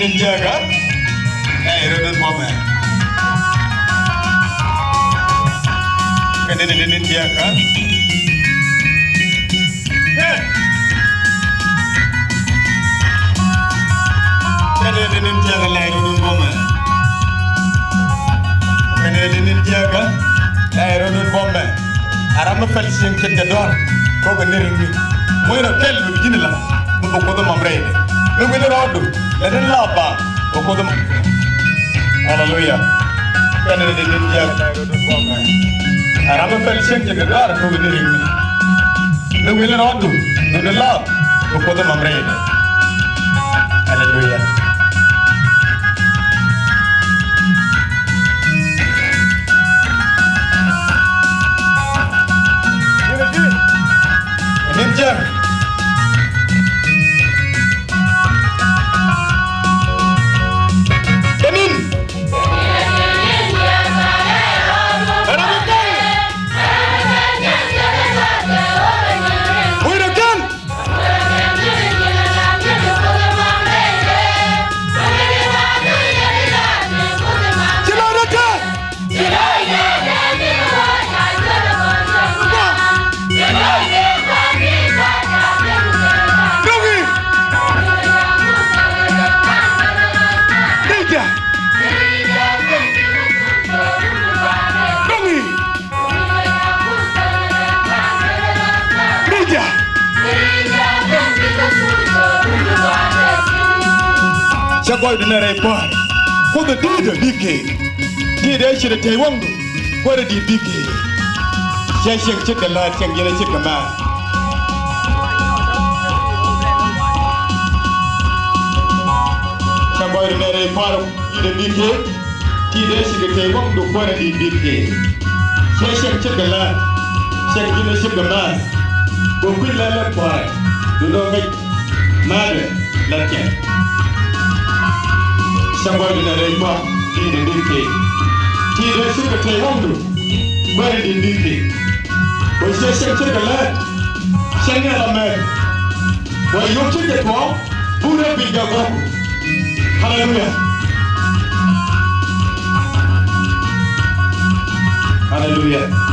Ninjaga, Rodon Bomber. Can you Ninjaga? Can you Ninjaga like Rodon Bomber? Can you Ninjaga like Rodon Bomber? Arama Felsin Kedor, Coganering. Moira tell you, Ginilla, Mukoda Mamre. Look at the road. Let it love. Hallelujah. Can I did India? And I'm a fellow to the God who will me. The will not do. Do the love. For the Mamre. Hallelujah. Ninja. Boy, the Nere Boy, for the deed of DK, did I should take one? What did DK? Shashing chicken lad can get a chicken man. Some boy, the Nere Boy, did a DK, did I should take one to what did DK? Shashing chicken lad, shall get a chicken man. Go quick let boy, do not make matter, let him. Somebody in a box in the DK. He does a play home. Where did DK? Was just a lad. Send a man. Well, you took it wrong. Who have been your book? Hallelujah. Hallelujah.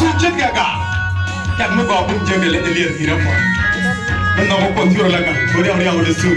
su chết gà chẳng mới vào bung chơi để lấy liền thì đâu mà nó có thua là cả bữa đeo đeo để su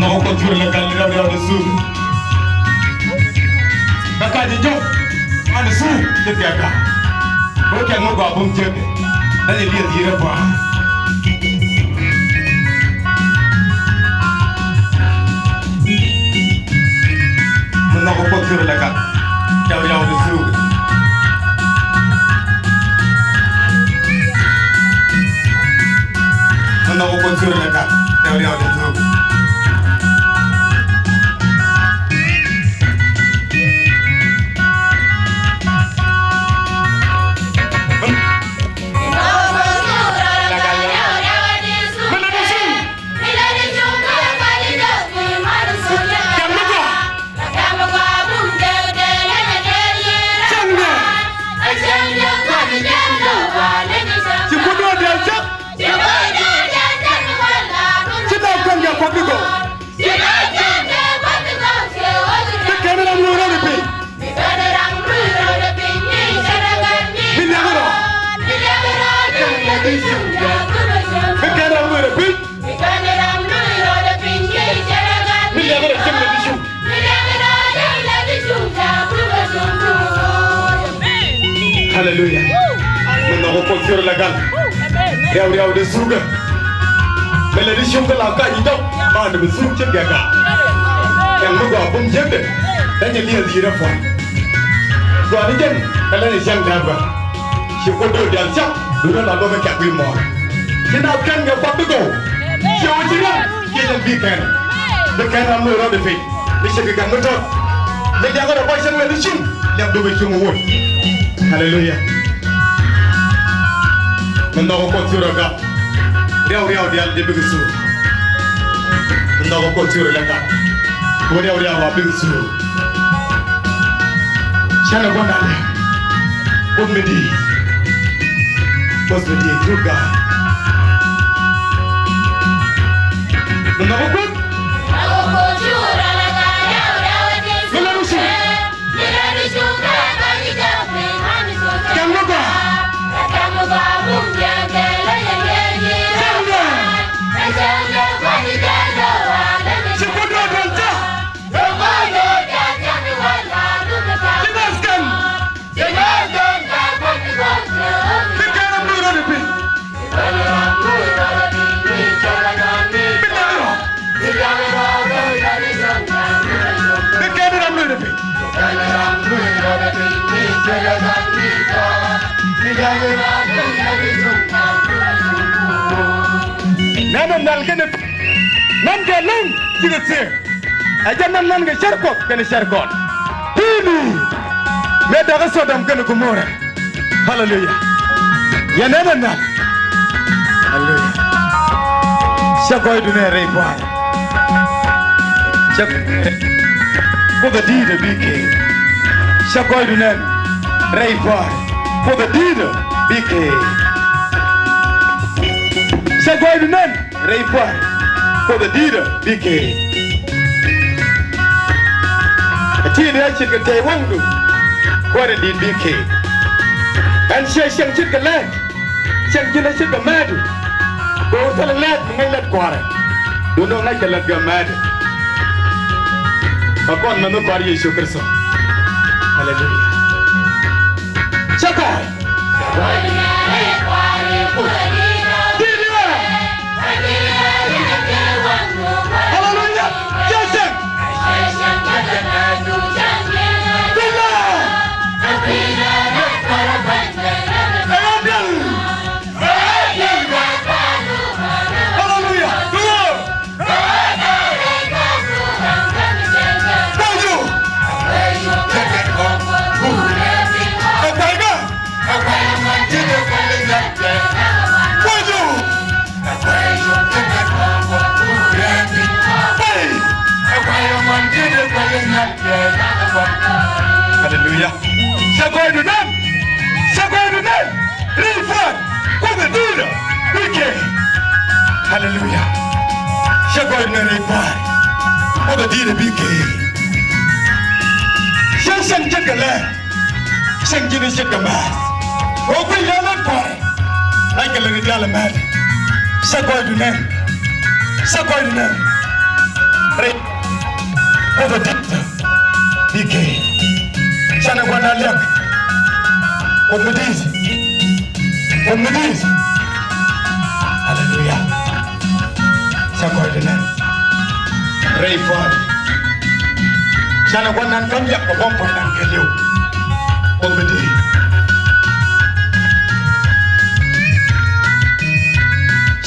nó có thua là cả đeo đeo để su các cái gì chứ anh su chết gà bữa chẳng mới vào bung chơi để lấy liền thì đâu mà nó có thua là cả đeo đeo để su nó có thua là cả đeo đeo để su Hallelujah. Mình có con sửa là gan. Đeo đeo để xuống cơ. Mình là đi xuống cái lào cai gì đâu, mà để mình xuống chết gà cả. Yang mới vào bung chết đấy. Đã nhận liền gì đó phải. Rồi đi chân, cái này xem đẹp vậy. Chỉ có đôi đèn sắc, đúng là đôi bên cạnh quy mô. Thế nào cần gặp bắt được cổ. Chiều chỉ đó, kia là weekend. Weekend là mưa đó để phình. Đi sẽ bị cắn mất thôi. Mình đang có được quay sang lên đi xuống, làm đôi bên chung ngồi. Hallelujah. Mình đâu có con chưa được đeo đeo đeo để bị sụp. Mình đâu có con chưa được bố đeo đeo vào bị sụp. Chả là con nào đấy. Bố mình đi good guy. Mình đâu có con. Nan ke lung juga sih. Aja nan ke syarkot kena syarkot. Ini meda ke sodam kena kumora. Hallelujah. Ya nan. Hallelujah. Syakoi dunia rebar. Syak. Pada diri bikin. Syakoi dunia rebar. Pada diri bikin. Syakoi dunia rebar. Pada diri bikin.ที่นี่ชิดกันใจว่างดูว่าได้ดีบีเคอันเชี่ยเชียงชิดกันแรกเชียงชิดชิดกับแม่ดูดูทะเลแรกไม่เล็ดกว่าเลยดูน้องนั่งกันเล็ดกับแม่ดูพระก้อนมันต้องบารีสุขริสต์ฮาเลลูยาชักก่อนที่นี่ฮาเลลูยาเจ้าเสียงHallelujah. Sagoi dunan. Rifat. Kuda dira. Bike. Hallelujah. Sagoi dunan rifat. Kuda dira bike. Syang jagala. Shen jini shit the mass. Open your left part. Like a little dollar man. Sakoy to them. Sakoy to them. Right. Over dicta. DK. Shana wana liak. Omidis. Omidis. Hallelujah. Sakoy to them. Ray for. Shana wana kamyak ko bompo nang keliu. Omidis.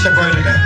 Sakoy to them.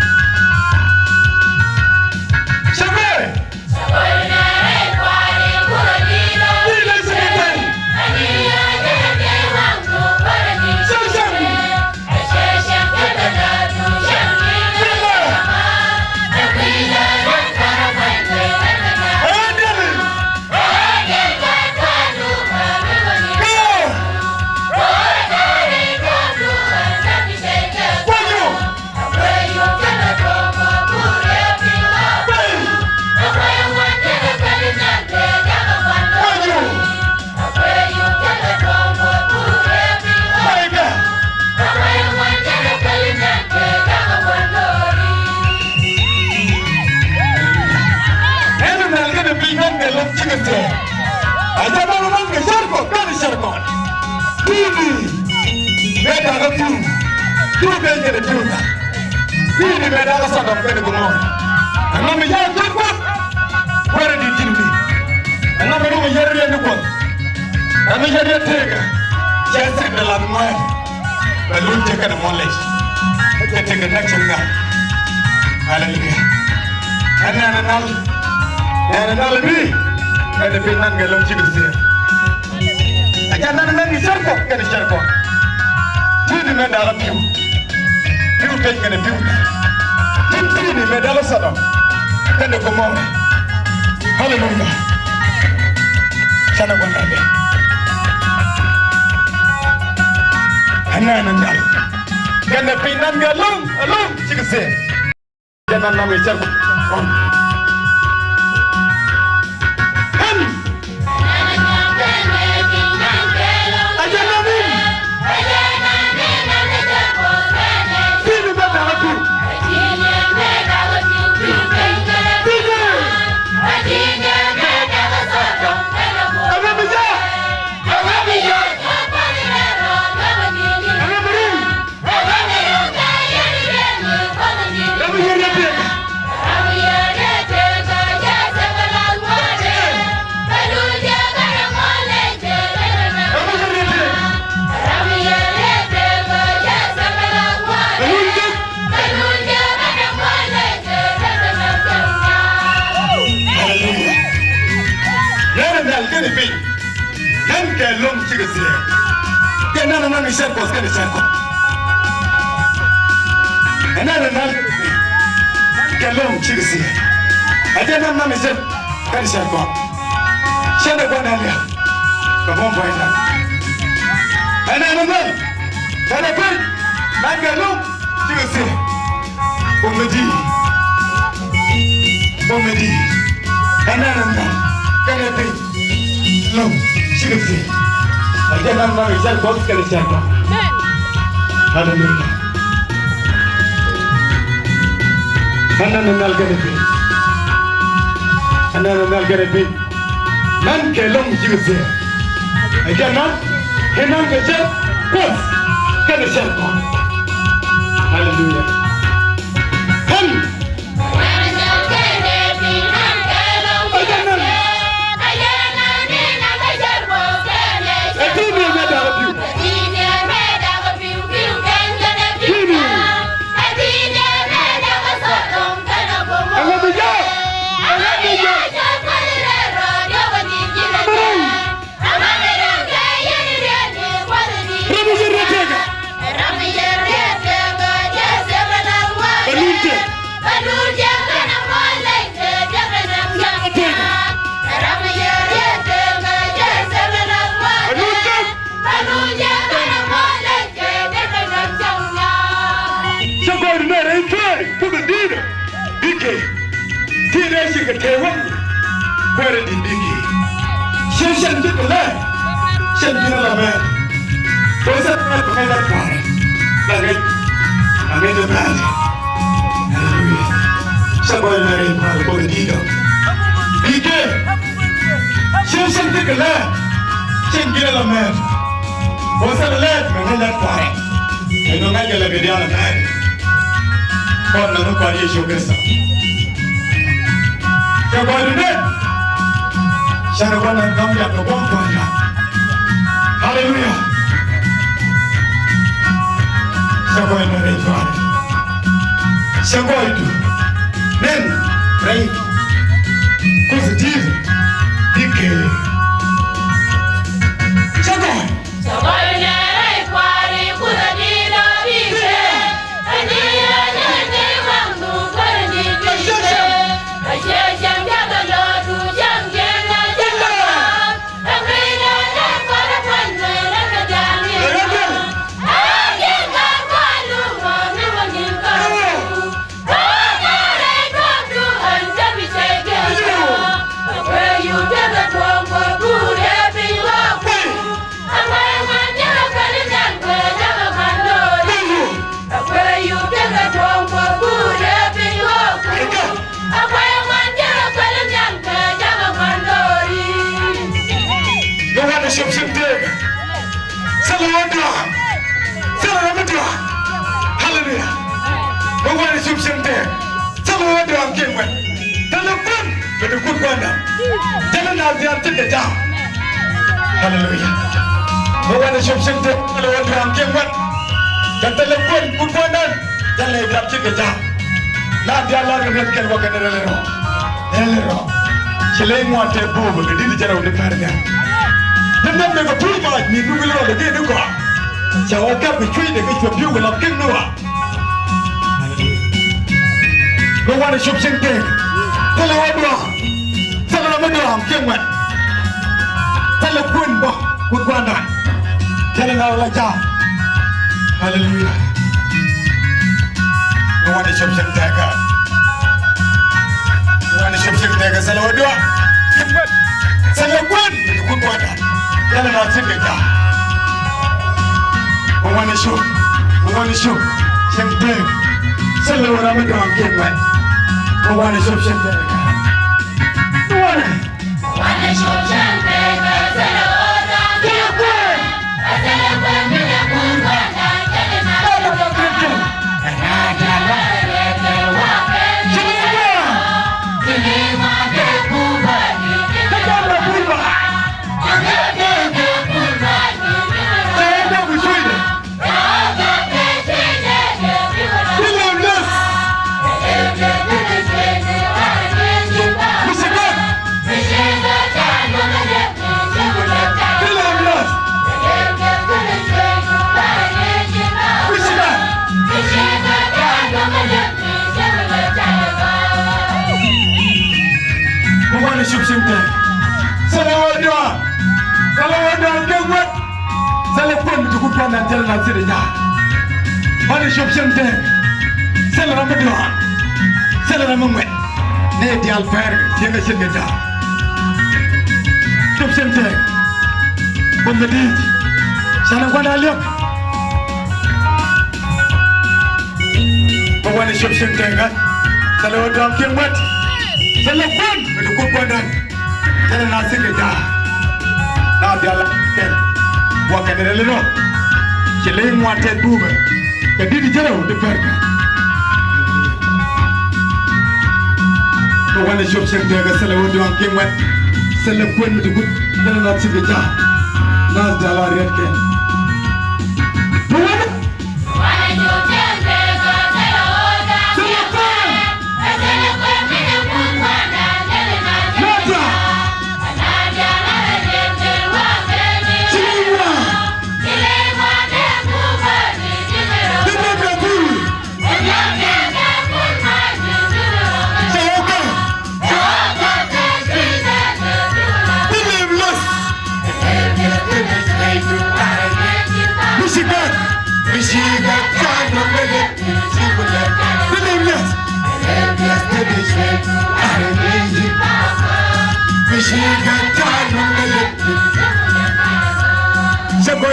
Ini medala sadam kene gumon. Angam ya tukut. Where did you be? Angam lu yeri ya tukut. Angam yeri ya tega. Jesse dalam moy. Belum tekan molej. Tekan nak cengah. Hallelujah. Ana bi. Ada pinan galom cigusir. Aja nan ni sarko kene sarko. Ini medala piu. Piu kene piu. Ini medala sadam. Kene gumon. Hallelujah. Sana gondade. Ana nandal. Kene pinan galom cigusir. Jangan nama sarko. Kelom cigusir. Kena nana misal kos kena cerko. Nana kelom cigusir. Aja nana misal kena cerko. Siapa buat dia? Kamu buat dia. Nana telepon. Nana kelom cigusir. Omedi. Nana kena lom. Cigusir. Aja nama misal kos kena cerko. Hallelujah. Ana nandal kene pi. Man kelom cigusir. Aja henang kecer kos kena cerko. Hallelujah. Sentire la me. Cosa fai da fare? La mia madre. Alleluia. Saboi la re mal poverino. Ike. Sente che la. Sentire la me. Cosa la me da fare? E non è che la vediamo la me. Quando non quali Gesù Cristo. Saboi ne. Sana quando non ya no buon quando. Hallelujah. Saboi na re fare. Saboi tu. Men, rai. Positivo. Ike. Saboi. Saboi na re fare positivo. Ike. Ania na ne wangu karni kise. Ashe shanga galo tu shange na janga. Amina na para panne na kadani. Age ka kalu ma ne wani kalu. Oga re ko tu hanja bisege. Where you never talk for good every walk. Amai manja kali jangwe never mandori. Where you never talk for good every walk. Amai manja kali jangwe never mandori. No one is subjected. Salawatwa. Salawatwa. Hallelujah. No one is subjected. Salawatwa kingwe. Telefon bedukut banda. Jangan nanti antik dah. Hallelujah. No one is subjected. Salawatwa kingwe. Dan telefon kukuanan. Jangan antik dah. Nanti Allah akan wakan elero. Elero. Selain muat tebu, begini cara udah pergi. Dan nak mereka pun malah ni dulu lagi dia juga. Jawab kan bercuit dengan cuci biu dengan king nuah. No one is subjected. Salawatwa. Salawatwa kingwe. Telefon bah kukuanan. Jangan Allah jah. Hallelujah. No one is subjected. Wani shimshim daga salawatwa kimbat salawat kun wada yana na cikin ta wani shu shimshim salawara mutum kimbat wani shimshim daga Wani shimshim daga salawara kimbat salawat mina kun wada yana na cikin shimshim salawatwa kimbat salafon tukut pandang jalan nasirnya wani shimshim salawatwa salaramangwet ne di alfer tianga shingeta shimshim bombedi sana kwana liok wani shimshim kan salawatwa kimbat salafon tukut pandang jalan nasirnya na biala ken wakan elero chele mwate buba kadidi jero de perka to wala shop sem de gasala wodo an kemwat sala kon mi dugud dana na ci bija na dala red ken to wala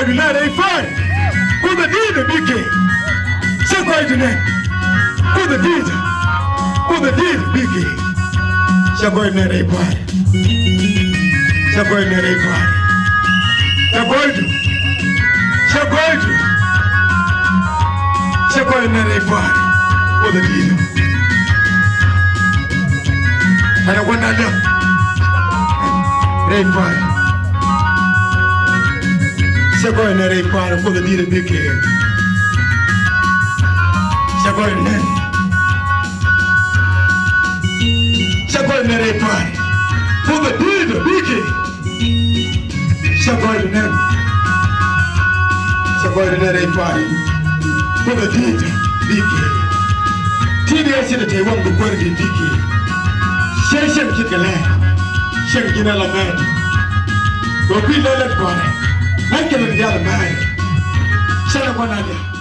Shagoi do not a fun. Who the deed of big king? Shagoi do not. Who the deed? Who the deed of big king? Shagoi do not a party. Shagoi do not a party. Shagoi do. Shagoi do. Shagoi do not a party. Who the deed? I don't want that done. They party. Shagoi na they party for the deed of big king. Shagoi na. Shagoi na they party for the deed of big king. Shagoi na. Shagoi na they party for the deed of big king. TDS in the table the word of big king. Shem kikale. Shem kinala man. Go be let it go. I'm going to get a man. Shut up one idea.